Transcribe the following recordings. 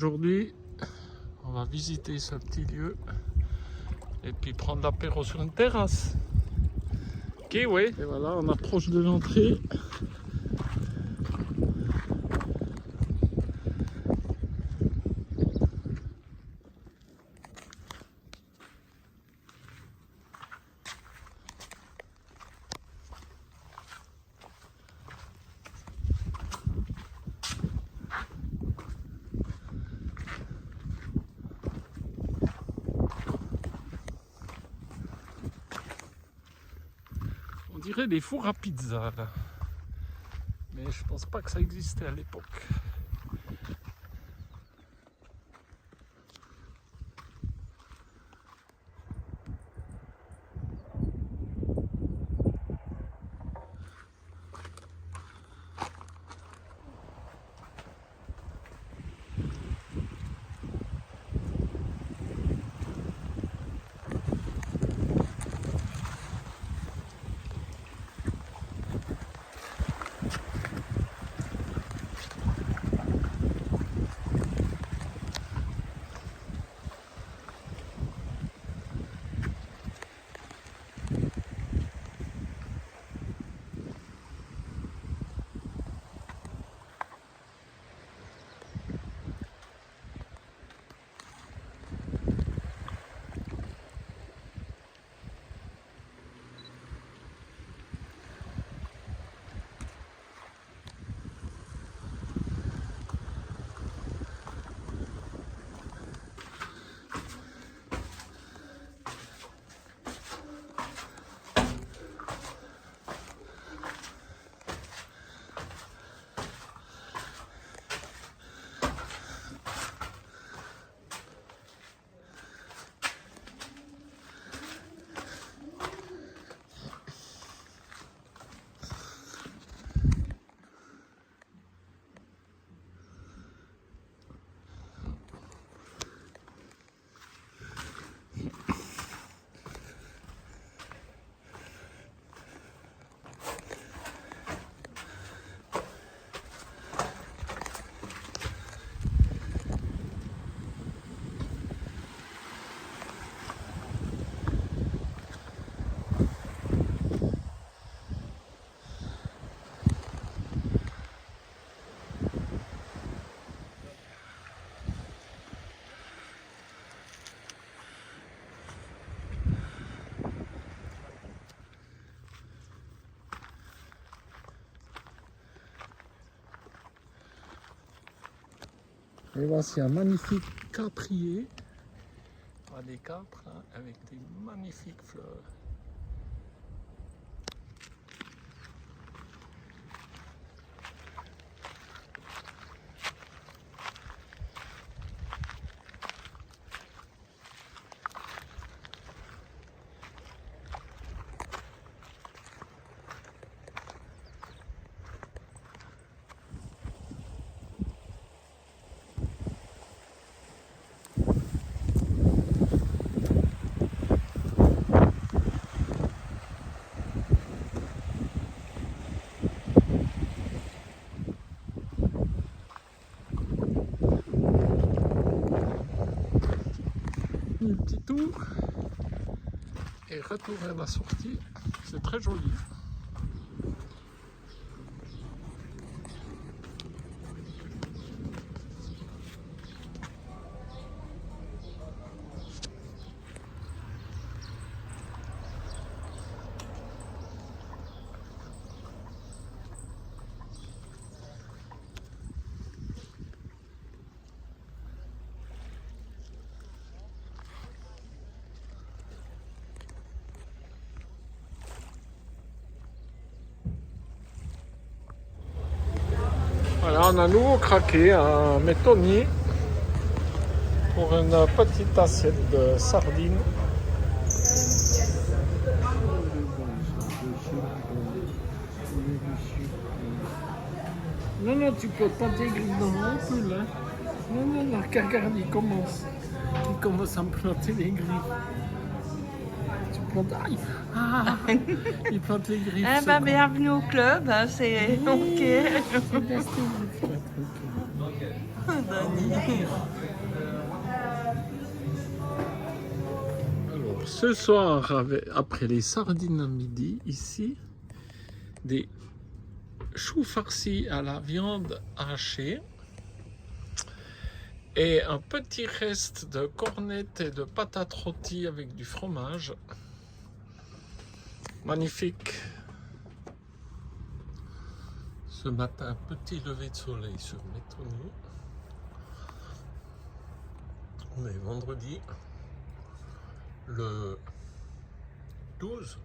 aujourd'hui, on va visiter ce petit lieu et puis prendre l'apéro sur une terrasse. Ok, oui. Et voilà, on approche de l'entrée. On dirait des fours à pizza là. Mais je pense pas que ça existait à l'époque. Et voici un magnifique caprier. Des capres hein, avec des magnifiques fleurs. Un petit tour et retour à la sortie, c'est très joli. Voilà, on a à nouveau craqué un métonnier pour une petite assiette de sardines. Non, non, tu peux pas tes griffes dans mon poule. Hein. Non, non, non, regarde, il commence à me planter les griffes. Tu plantes, ah, il plante les griffes. Eh ben, bienvenue au club, hein, c'est ok. C'est bien, c'est Denis. Alors, ce soir, après les sardines à midi, ici, des choux farcis à la viande hachée et un petit reste de cornettes et de patates rôties avec du fromage. Magnifique. Ce matin, petit lever de soleil sur Méthonie. On est vendredi, le 12,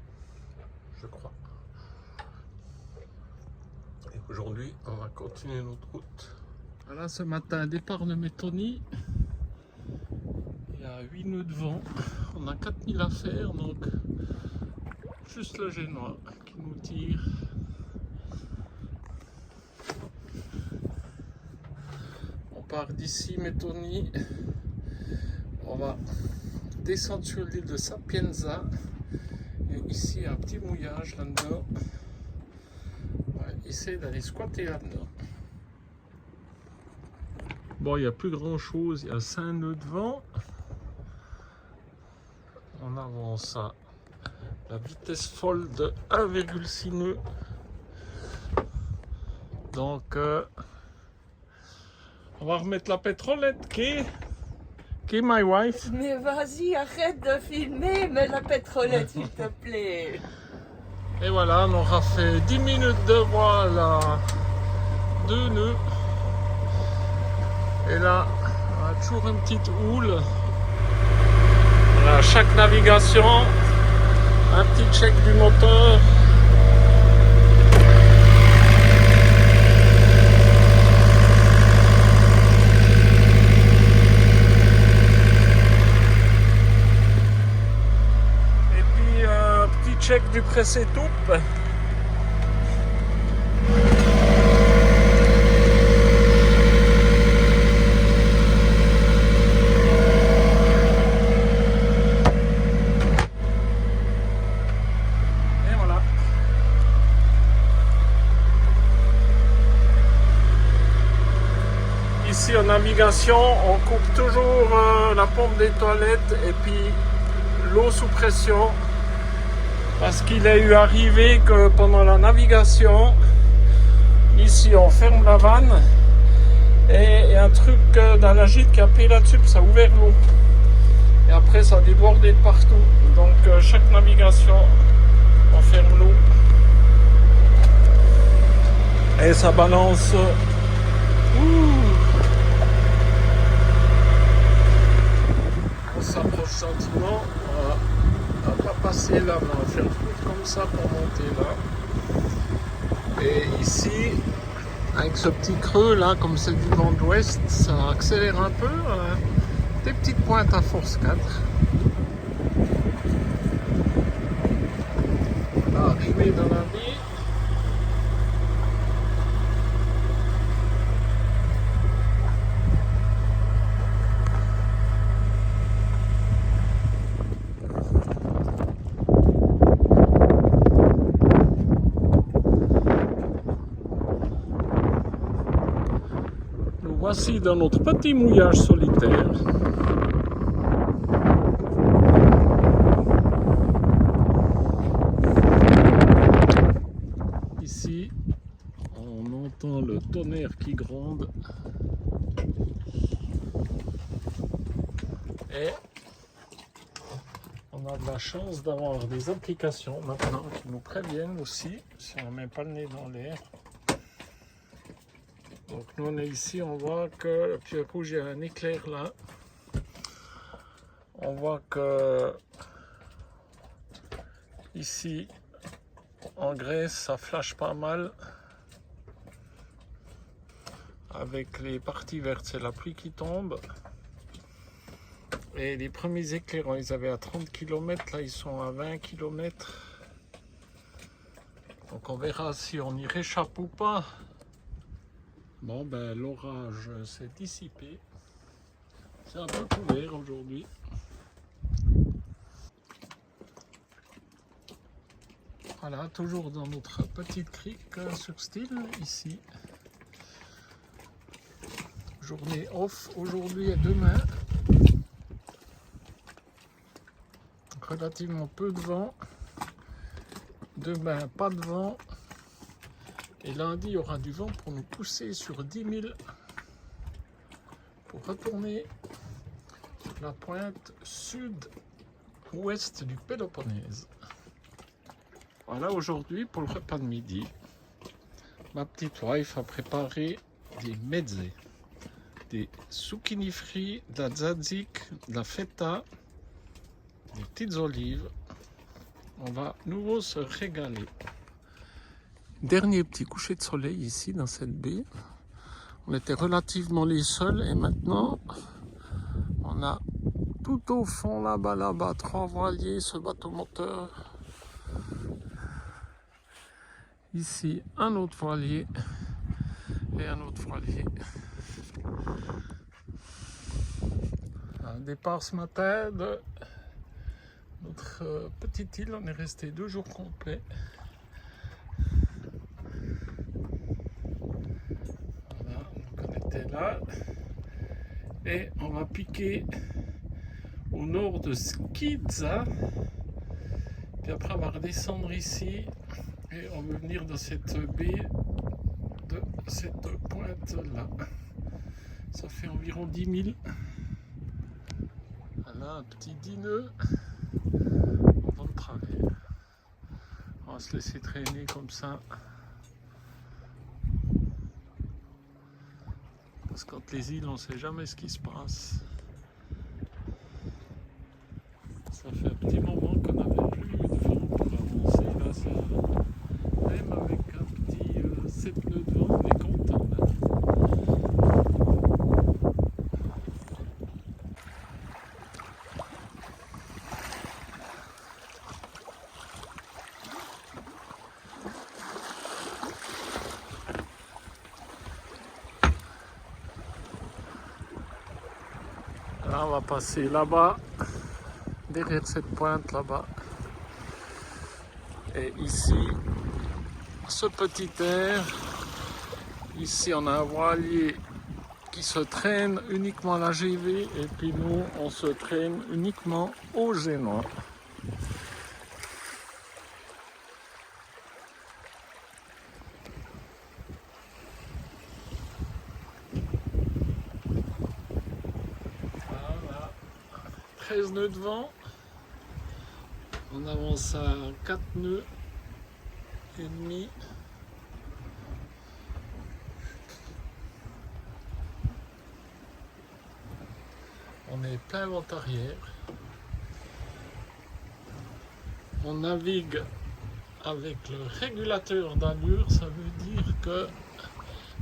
je crois. Et aujourd'hui, on va continuer notre route. Voilà, ce matin, départ de Méthonie. Il y a 8 nœuds de vent. On a 4000 à faire, donc juste le génois qui nous tire. On part d'ici, Méthonie. On va descendre sur l'île de Sapienza. Et ici, un petit mouillage là-dedans. On va essayer d'aller squatter là-dedans. Bon, il n'y a plus grand chose, il y a 5 nœuds de vent. On avance à la vitesse folle de 1,6 nœuds. Donc, on va remettre la pétrolette. Qui, my wife? Mais vas-y, arrête de filmer, mets la pétrolette s'il te plaît. Et voilà, on aura fait 10 minutes de voile à 2 nœuds. Et là, on a toujours une petite houle. Voilà, chaque navigation, un petit check du moteur. Et puis un petit check du presse-étoupe. Ici en navigation, on coupe toujours la pompe des toilettes et puis l'eau sous pression parce qu'il est eu arrivé que pendant la navigation, ici on ferme la vanne et il y a un truc dans la gîte qui a pris là-dessus, ça a ouvert l'eau et après ça a débordé de partout. Donc chaque navigation, on ferme l'eau et ça balance. On s'approche gentiment, on va pas passer là, mais on va faire tout comme ça pour monter là. Et ici, avec ce petit creux là, comme c'est du vent d'ouest, ça accélère un peu. Des petites pointes à force 4. On va arriver dans la baie. Voici dans notre petit mouillage solitaire. Ici, on entend le tonnerre qui gronde. Et on a de la chance d'avoir des applications maintenant qui nous préviennent aussi si on ne met pas le nez dans l'air. Donc nous on est ici, on voit que le petit rouge, il y a un éclair là. On voit que ici en Grèce ça flash pas mal. Avec les parties vertes, c'est la pluie qui tombe. Et les premiers éclairants, ils avaient à 30 km, là ils sont à 20 km. Donc on verra si on y réchappe ou pas. Bon ben l'orage s'est dissipé. C'est un peu couvert aujourd'hui. Voilà, toujours dans notre petite crique sur Style ici. Journée off aujourd'hui et demain. Relativement peu de vent. Demain, pas de vent. Et lundi, il y aura du vent pour nous pousser sur 10 000 pour retourner sur la pointe sud-ouest du Péloponnèse. Voilà aujourd'hui pour le repas de midi. Ma petite wife a préparé des mezzés, des zucchini frits, de la tzatziki, de la feta, des petites olives. On va nouveau se régaler. Dernier petit coucher de soleil ici dans cette baie. On était relativement les seuls et maintenant on a tout au fond là-bas, 3 voiliers, ce bateau moteur. Ici un autre voilier et un autre voilier. Un départ ce matin de notre petite île, on est resté 2 jours complets. Voilà, donc on était là et on va piquer au nord de Skidza. Puis après on va redescendre ici et on va venir dans cette baie de cette pointe là. Ça fait environ 10 000. Voilà un petit dîner avant de travailler. On va se laisser traîner comme ça. Parce que quand les îles, on ne sait jamais ce qui se passe. Ça fait un petit moment qu'on n'avait plus de vent pour avancer. Là, même avec un petit 7 nœuds de vent, on est content. Là, on va passer là-bas, derrière cette pointe là-bas. Et ici, ce petit air, ici on a un voilier qui se traîne uniquement à la GV et puis nous, on se traîne uniquement au Génois. Voilà, 13 nœuds de vent. On avance à 4 nœuds et demi. On est plein vent arrière. On navigue avec le régulateur d'allure, ça veut dire que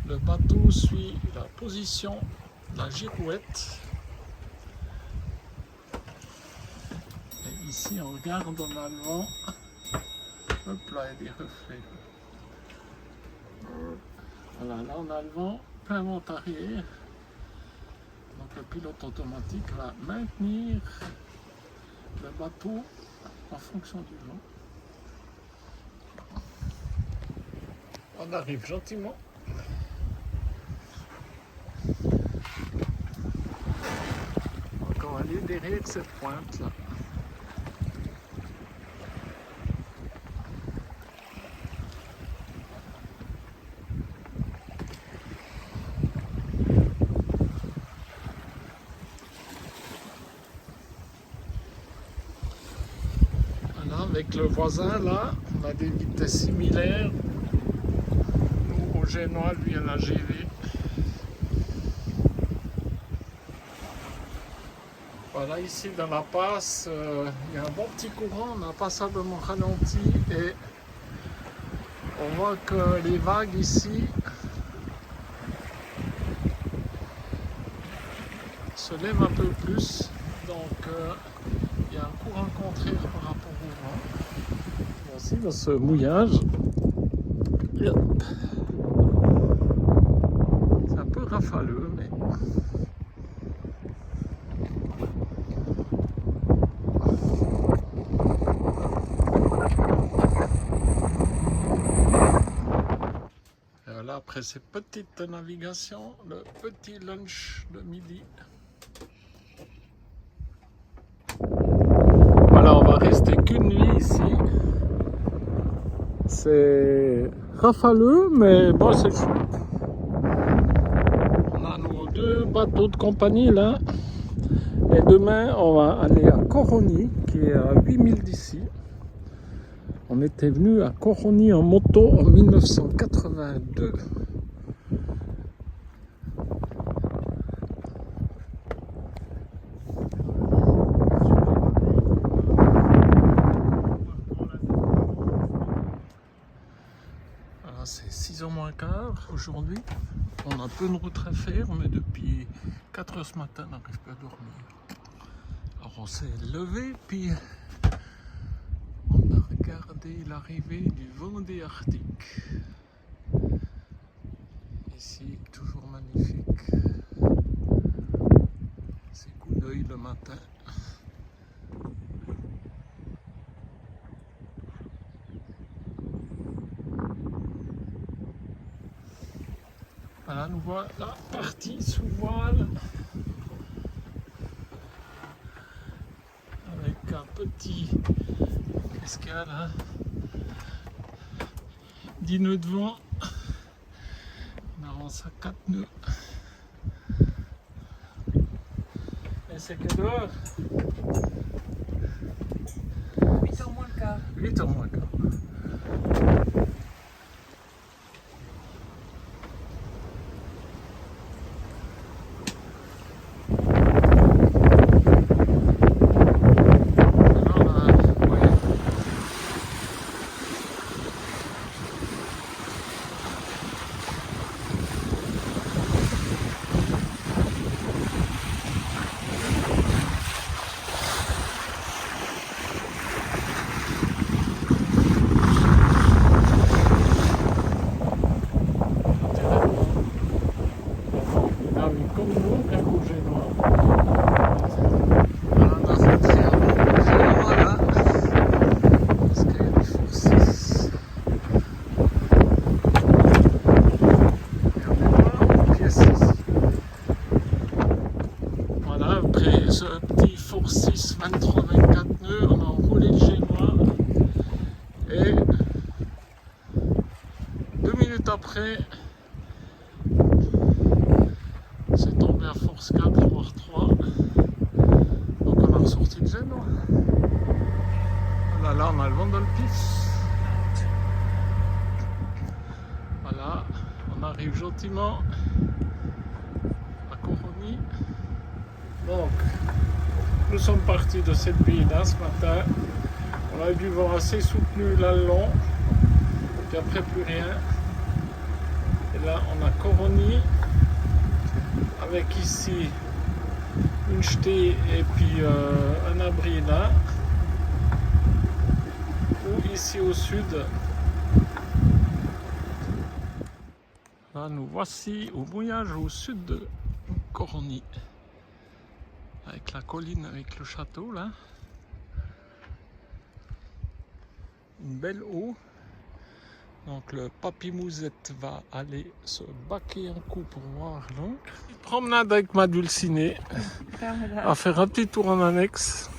le bateau suit la position de la girouette. Et ici on regarde en allemand. Hop là, il y a des reflets. Voilà, là on a le vent, plein vent arrière. Donc le pilote automatique va maintenir le bateau en fonction du vent. On arrive gentiment. Donc on va aller derrière cette pointe là. Avec le voisin là, on a des vitesses similaires. Nous au Génois, lui à la GV. Voilà, ici dans la passe, il y a un bon petit courant, on a passablement ralenti et on voit que les vagues ici se lèvent un peu plus. Donc il y a un courant contraire par rapport au vent. Ici dans ce mouillage, c'est un peu rafaleux, mais après ces petites navigations, le petit lunch de midi. Voilà, on va rester qu'une nuit ici. C'est rafaleux, mais bon, c'est chouette. On a nos 2 bateaux de compagnie là. Et demain, on va aller à Coroni, qui est à 8000 d'ici. On était venu à Coroni en moto en 1982. Voilà, c'est 6h moins quart aujourd'hui. On a peu de route à faire, mais depuis 4h ce matin, on n'arrive pas à dormir. Alors on s'est levé, puis on a regardé l'arrivée du Vendée Arctique. Ici, toujours magnifique. Ces coups d'œil le matin. Voilà, nous voilà partis sous voile. Avec un petit escale, hein. 10 nœuds de vent. On avance à 4 nœuds. Et c'est quelle heure? 8h moins le quart. 8h moins quart. Comme nous, bien bougé noir. Voilà, on a fait voilà. Parce qu'il y a du four 6. Et on est pas en pièce 6. Voilà, après ce petit four 6, 23-24 nœuds, on a enroulé le génois. Et 2 minutes après, c'est tombé à force 4, voire 3. Donc on a ressorti le génois. Voilà, là on a le vent dans le pif. Voilà, on arrive gentiment à Coroni. Donc, nous sommes partis de cette ville-là ce matin. On a eu du vent assez soutenu là le long. Puis après plus rien. Et là on a Coroni. Avec ici une jetée et puis un abri là, ou ici au sud. Là nous voici au mouillage au sud de Coroni, avec la colline, avec le château là, une belle eau. Donc le papy Mousette va aller se baquer un coup pour voir l'encre. Promenade avec ma Dulcinée. On va faire un petit tour en annexe.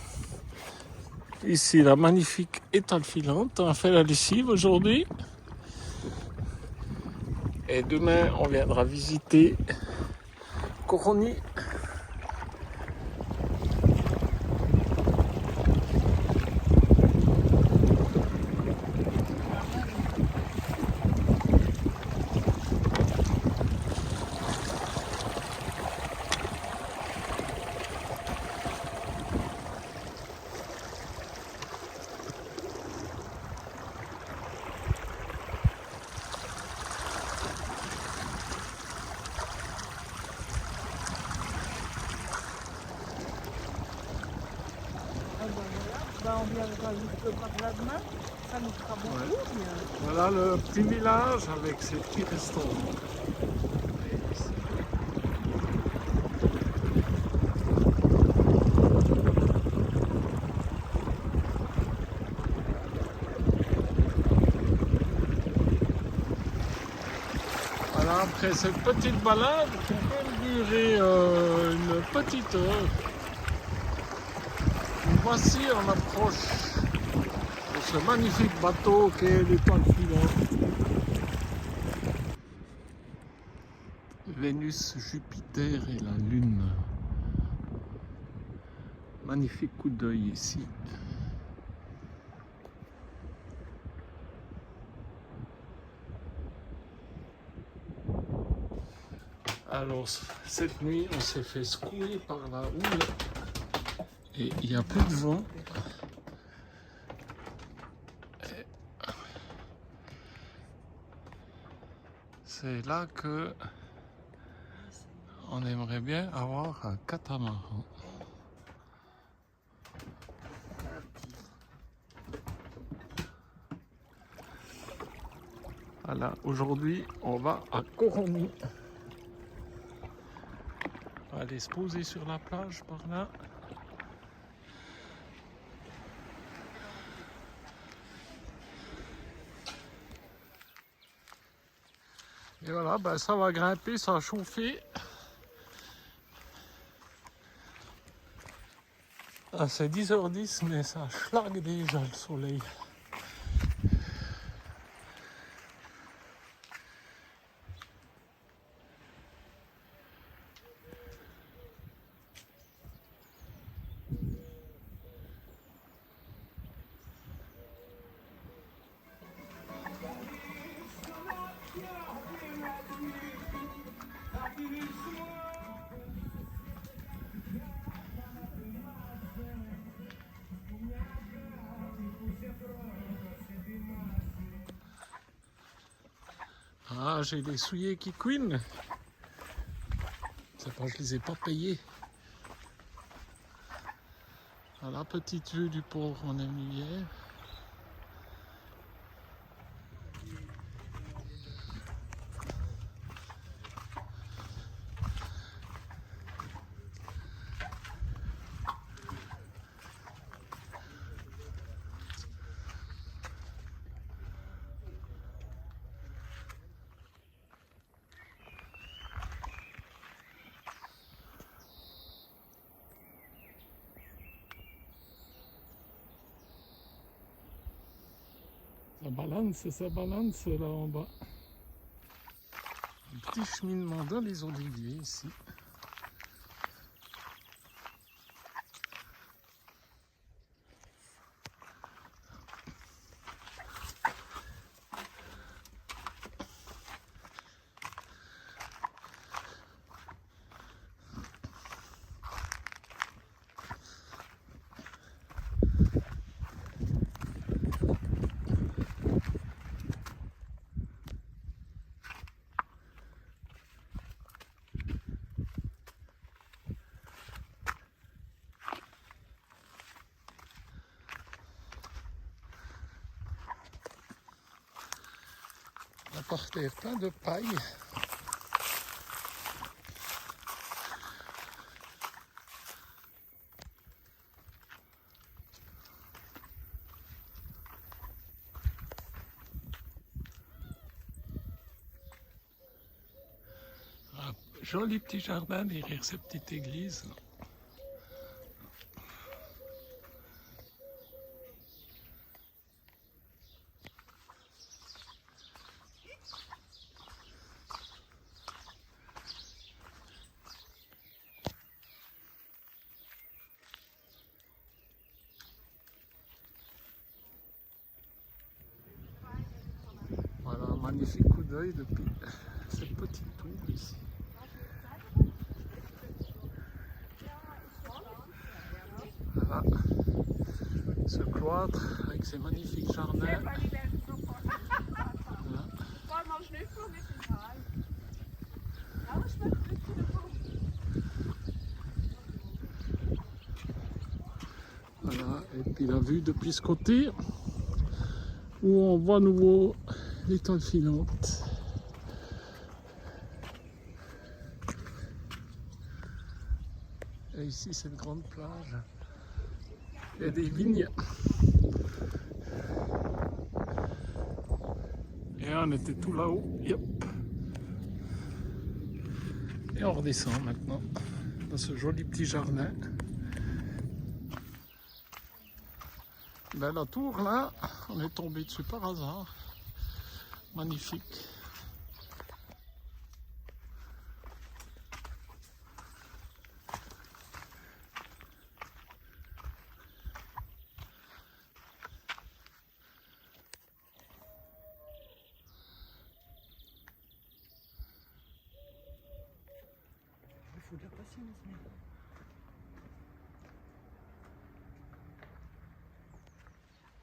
Ici la magnifique étale filante. On a fait la lessive aujourd'hui. Et demain on viendra visiter Coroni. On viendra juste par là demain, ça nous fera beaucoup. Ouais. Voilà le petit village avec ses petits restaurants. Voilà, après cette petite balade qui peut durer une petite heure, nous voici en approche de ce magnifique bateau qu'est l'étoile filante. Vénus, Jupiter et la Lune. Magnifique coup d'œil ici. Alors, cette nuit, on s'est fait secouer par la houle et il n'y a plus de vent. C'est là que on aimerait bien avoir un catamaran. Voilà, aujourd'hui, on va à Coronie. On va aller se poser sur la plage par là. Et voilà, ben ça va grimper, ça va chauffer. Ah, c'est 10h10, mais ça schlague déjà le soleil. Ah, j'ai des souliers qui couinent. C'est parce que je les ai pas payés. Voilà, petite vue du port qu'on a mis hier. Ça balance là en bas. Un petit cheminement dans les oliviers ici. La portée est plein de paille. Un joli petit jardin derrière cette petite église. Voilà, un magnifique coup d'œil depuis cette petite tour ici. Voilà, ce cloître avec ses magnifiques jardins. Voilà, et puis la vue depuis ce côté où on voit à nouveau l'étoile filante. Et ici, cette grande plage. Il y a des vignes. Et on était tout là-haut. Yep. Et on redescend maintenant dans ce joli petit jardin. Ben, la tour là, on est tombé dessus par hasard. Magnifique. Il faut de la patience, mais...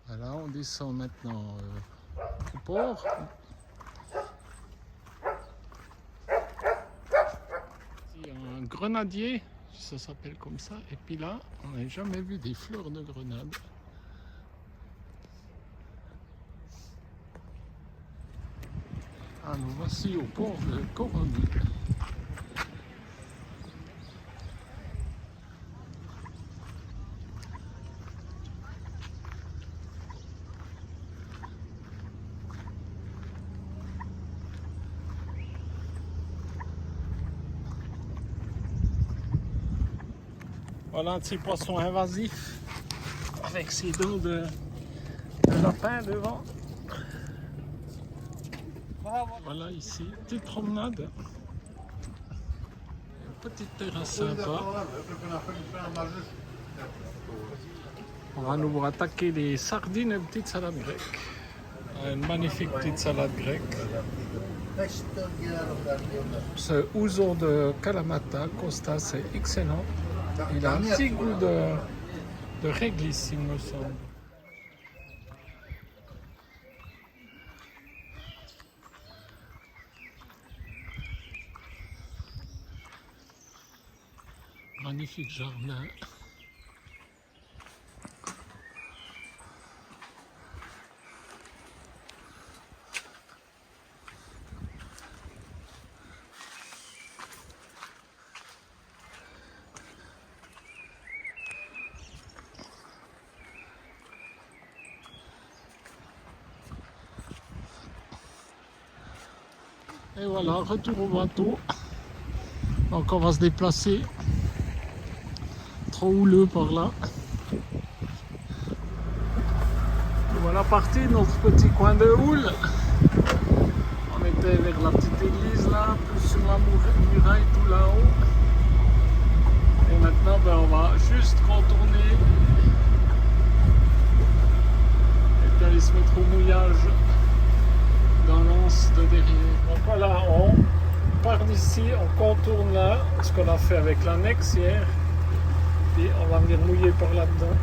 Voilà, on descend maintenant au port. Il y a un grenadier, ça s'appelle comme ça. Et puis là, on n'a jamais vu des fleurs de grenade. Ah, nous voici au port de Coronie. Voilà un petit poisson invasif avec ses dents de lapin devant. Voilà ici, petite promenade. Une petite terrasse sympa. On va nous attaquer les sardines et une petite salade grecque. Une magnifique petite salade grecque. Ce ouzo de Kalamata, Costa, c'est excellent. Il a un petit goût de réglisse, il me semble. Magnifique jardin. Et voilà, retour au bateau. Donc on va se déplacer. Trop houleux par là. Et voilà parti notre petit coin de houle. On était vers la petite église là, plus sur la muraille tout là-haut. Et maintenant ben, on va juste contourner. Et puis aller se mettre au mouillage dans l'anse de derrière. Donc voilà, on part d'ici, on contourne là, ce qu'on a fait avec l'annexe hier. Puis on va venir mouiller par là-dedans.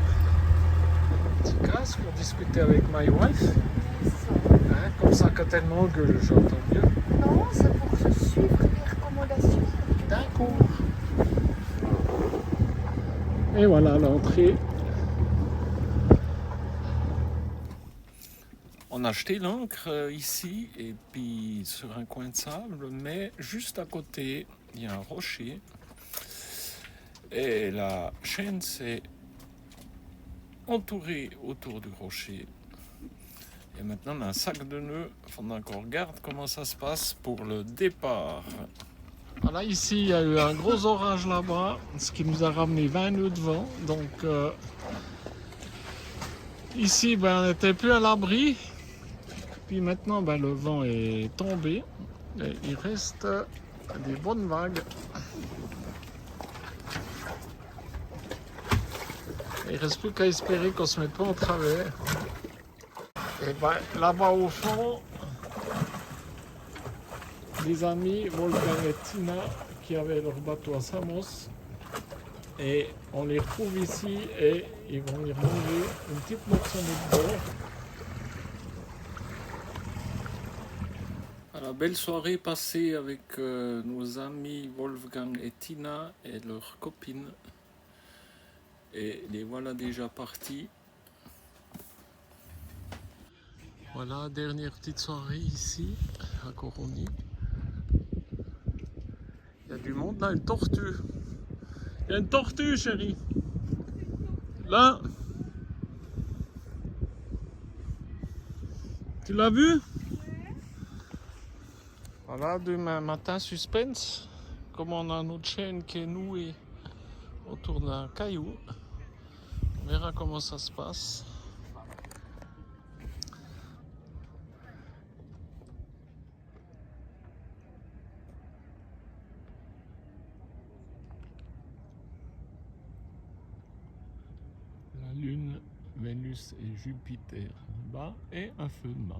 Petit casque pour discuter avec my wife. Hein, comme ça quand elle m'engueule, j'entends mieux. Non, c'est pour suivre les recommandations. D'accord. Et voilà l'entrée. On a acheté l'ancre ici et puis sur un coin de sable, mais juste à côté, il y a un rocher. Et la chaîne s'est entourée autour du rocher. Et maintenant, on a un sac de nœuds. Il faudra qu'on regarde comment ça se passe pour le départ. Voilà, ici, il y a eu un gros orage là-bas, ce qui nous a ramené 20 nœuds de vent. Donc, ici, ben, on n'était plus à l'abri. Puis maintenant, ben, le vent est tombé. Et il reste des bonnes vagues. Il ne reste plus qu'à espérer qu'on ne se mette pas en travers. Et ben, là-bas au fond, des amis, Wolfgang et Tina, qui avaient leur bateau à Samos. Et on les retrouve ici et ils vont venir manger une petite morceau de bord. Voilà, belle soirée passée avec nos amis Wolfgang et Tina et leurs copines. Et les voilà déjà partis. Voilà, dernière petite soirée ici, à Coronie. Il y a du monde là, une tortue. Il y a une tortue, chérie. Là. Tu l'as vu? Voilà, demain matin, suspense. comme on a notre chaîne qui est nouée autour d'un caillou. On verra comment ça se passe. La Lune, Vénus et Jupiter bas et un feu de mât.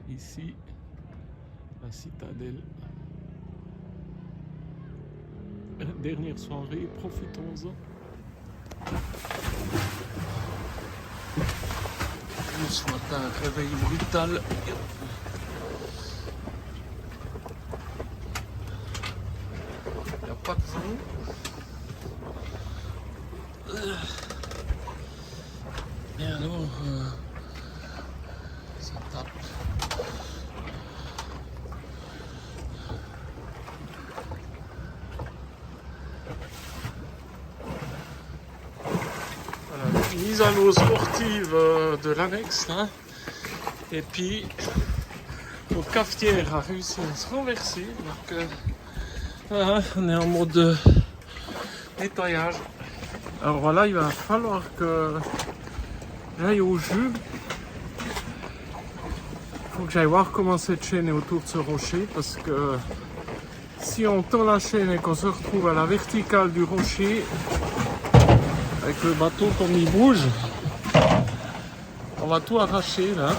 Et ici, la citadelle. Dernière soirée, profitons-en. Ce matin, un réveil brutal. Il n'y a pas de vent. Et alors, ça tape. Voilà, mise à l'eau sportive de l'annexe là. Et puis notre cafetière a réussi à se renverser. Donc voilà, on est en mode nettoyage. Alors voilà, il va falloir que j'aille au jus. Il faut que j'aille voir comment cette chaîne est autour de ce rocher, parce que si on tend la chaîne et qu'on se retrouve à la verticale du rocher, avec le bateau comme il bouge, on va tout arracher là.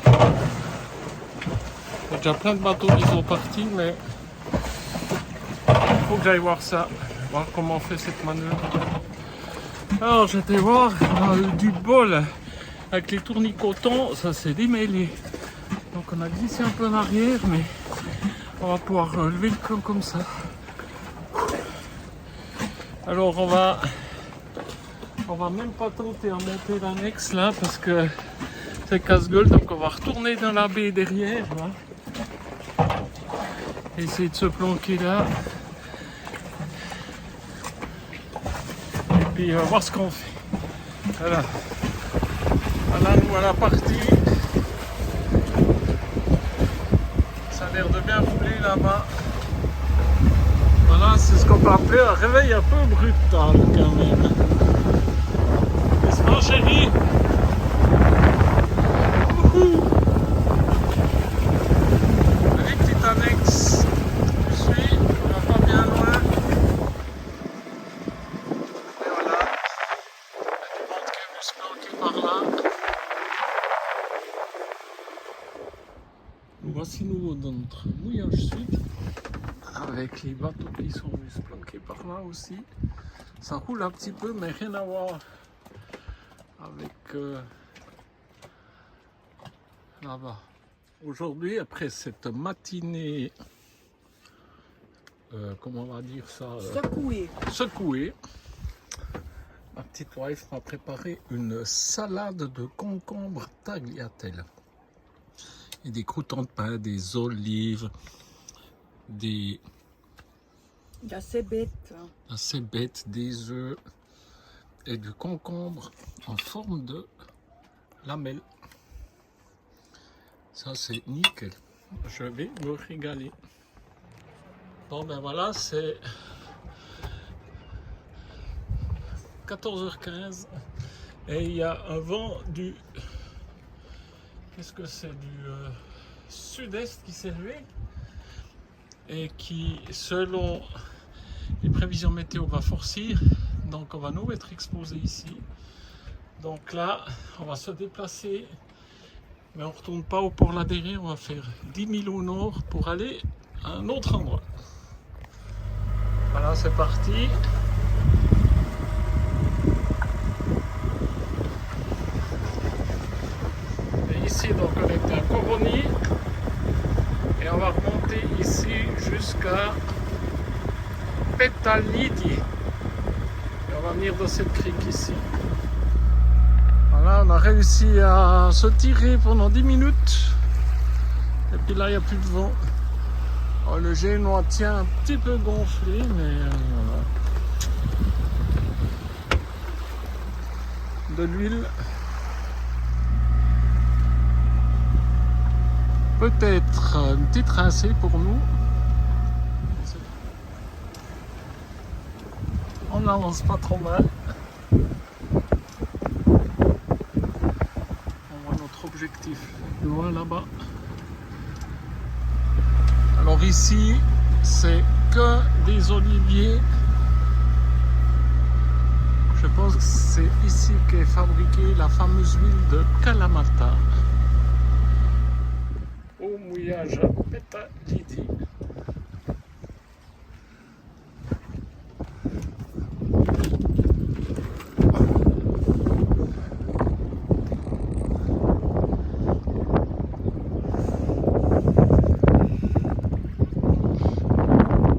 Il y a déjà plein de bateaux qui sont partis, mais il faut que j'aille voir ça, voir comment on fait cette manœuvre. Alors j'étais voir, on a eu du bol avec les tournicotants, ça s'est démêlé. Donc on a glissé un peu en arrière, mais on va pouvoir lever le camp comme ça. Alors on va même pas tenter à monter l'annexe là parce que c'est casse-gueule, donc on va retourner dans la baie derrière là. Essayer de se planquer là. Et puis on va voir ce qu'on fait. Voilà. Voilà, nous à la partie. Ça a l'air de bien rouler là-bas. Voilà, c'est ce qu'on peut appeler un réveil un peu brutal quand même. N'est-ce pas, chérie? Allez, petite annexe. Je suis, on va pas bien loin. Et voilà. Il y a du monde qui est venu se planquer par là. Nous voici nouveau dans notre mouillage sud. Avec les bateaux qui sont venus se planquer par là aussi. Ça roule un petit peu, mais rien à voir avec là-bas. Aujourd'hui, après cette matinée, comment on va dire ça, secouée, ma petite wife m'a préparé une salade de concombre tagliatelle. Et des croûtons de pain, des olives, des cébette, des œufs et du concombre en forme de lamelle. Ça c'est nickel. Je vais me régaler. Bon ben voilà, c'est 14h15 et il y a un vent du... Qu'est-ce que c'est? Du sud-est qui s'est levé et qui, selon les prévisions météo, va forcir. Donc on va nous être exposés ici. Donc là, on va se déplacer, mais on ne retourne pas au port là derrière. On va faire 10 000 au nord pour aller à un autre endroit. Voilà, c'est parti. Et ici, donc on est à Coroni. Et on va remonter ici jusqu'à Petalidi. Et on va venir dans cette crique ici. Voilà, on a réussi à se tirer pendant 10 minutes. Et puis là, il n'y a plus de vent. Alors, le génois tient un petit peu gonflé, mais voilà. De l'huile. peut-être une petite rincée pour nous. On n'avance pas trop mal. On voit notre objectif loin là-bas. Alors ici, c'est que des oliviers. Je pense que c'est ici qu'est fabriquée la fameuse huile de Kalamata. Au mouillage à Petah-Djidi.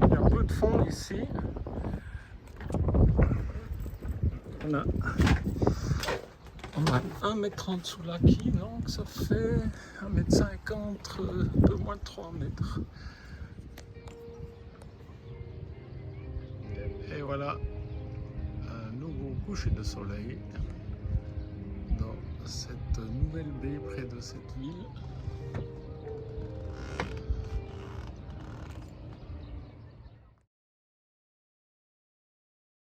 Il y a peu de fond ici. On a 1,30 m sous l'acquis, donc ça fait 1,50 m, peu moins de 3 mètres. Et voilà, un nouveau coucher de soleil dans cette nouvelle baie près de cette ville.